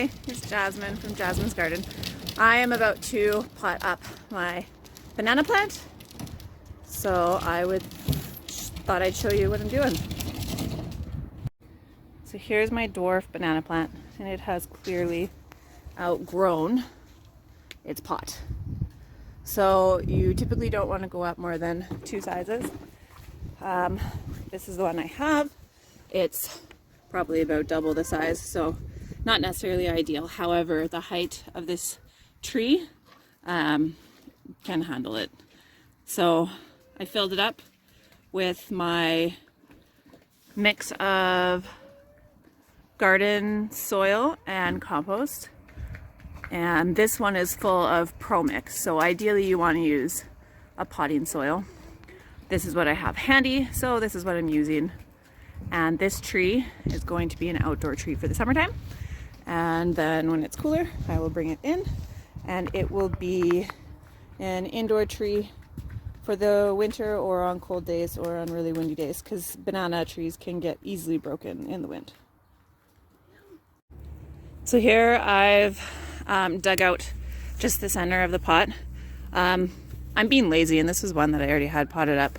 Hi, it's Jasmine from Jasmine's Garden. I am about to pot up my banana plant, so thought I'd show you what I'm doing. So here's my dwarf banana plant, and it has clearly outgrown its pot. So you typically don't want to go up more than 2 sizes. This is the one I have. It's probably about double the size, so not necessarily ideal. However, the height of this tree can handle it. So I filled it up with my mix of garden soil and compost. And this one is full of Pro Mix. So ideally you want to use a potting soil. This is what I have handy, so this is what I'm using. And this tree is going to be an outdoor tree for the summertime. And then when it's cooler, I will bring it in, and it will be an indoor tree for the winter or on cold days or on really windy days, because banana trees can get easily broken in the wind. So here I've dug out just the center of the pot. I'm being lazy, and this was one that I already had potted up.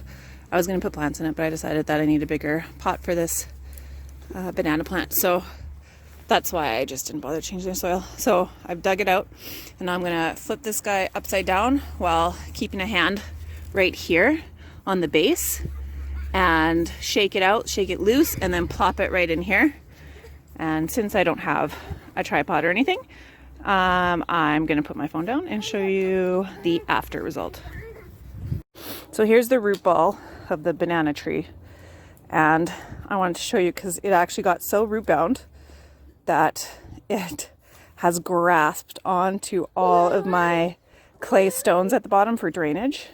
I was going to put plants in it, but I decided that I need a bigger pot for this banana plant. So that's why I just didn't bother changing the soil. So I've dug it out, and now I'm going to flip this guy upside down while keeping a hand right here on the base and shake it out, shake it loose, and then plop it right in here. And since I don't have a tripod or anything, I'm going to put my phone down and show you the after result. So here's the root ball of the banana tree, and I wanted to show you because it actually got so root bound that it has grasped onto all of my clay stones at the bottom for drainage.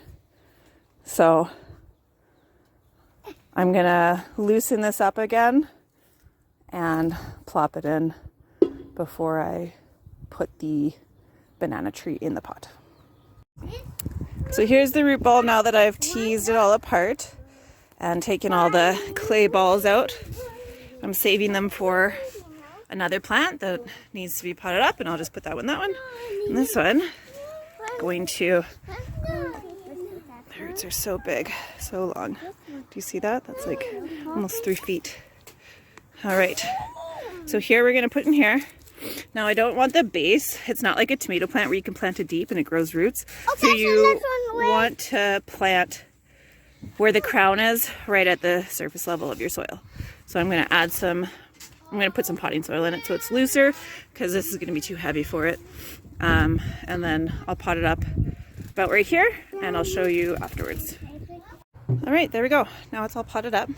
So I'm gonna loosen this up again and plop it in before I put the banana tree in the pot. So here's the root ball now that I've teased it all apart and taken all the clay balls out. I'm saving them for another plant that needs to be potted up, and I'll just put that one, and this one. Going to, the roots are so big, so long. Do you see that? That's like almost 3 feet. All right, so here we're gonna put in here. Now I don't want the base. It's not like a tomato plant where you can plant it deep and it grows roots. Okay, so you want to plant where the crown is, right at the surface level of your soil. So I'm going to put some potting soil in it so it's looser, because this is going to be too heavy for it. And then I'll pot it up about right here, and I'll show you afterwards. All right, there we go. Now it's all potted up.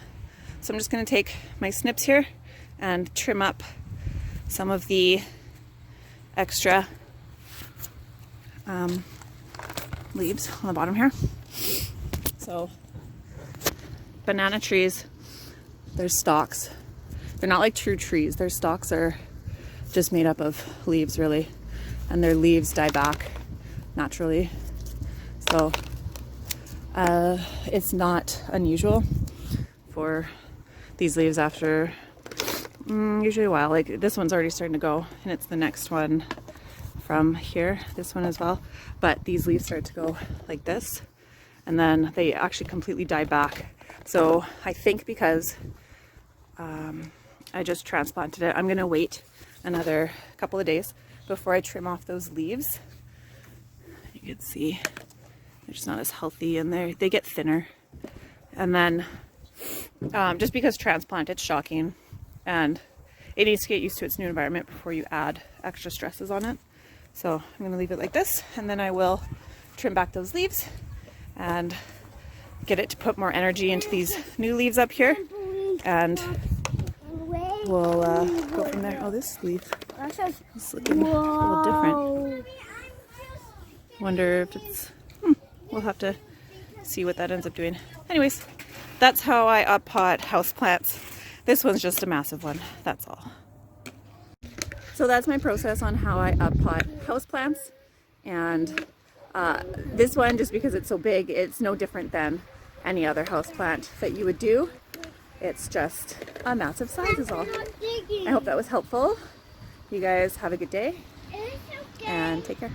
So I'm just going to take my snips here and trim up some of the extra leaves on the bottom here. So banana trees, their stalks, they're not like true trees. Their stalks are just made up of leaves, really, and their leaves die back naturally. So it's not unusual for these leaves after usually a while. Like this one's already starting to go, and it's the next one from here, this one as well. But these leaves start to go like this, and then they actually completely die back. So I think because I just transplanted it, I'm gonna wait another couple of days before I trim off those leaves. You can see they're just not as healthy, and they get thinner. And then just because transplant, it's shocking, and it needs to get used to its new environment before you add extra stresses on it. So I'm going to leave it like this, and then I will trim back those leaves and get it to put more energy into these new leaves up here, and we'll go from there. Oh, this leaf is looking a little different. Wonder if it's, we'll have to see what that ends up doing. Anyways, that's how I up pot houseplants. This one's just a massive one, that's all. So that's my process on how I up pot houseplants. And this one, just because it's so big, it's no different than any other houseplant that you would do. It's just a massive size is all. I hope that was helpful. You guys have a good day It's okay. and take care.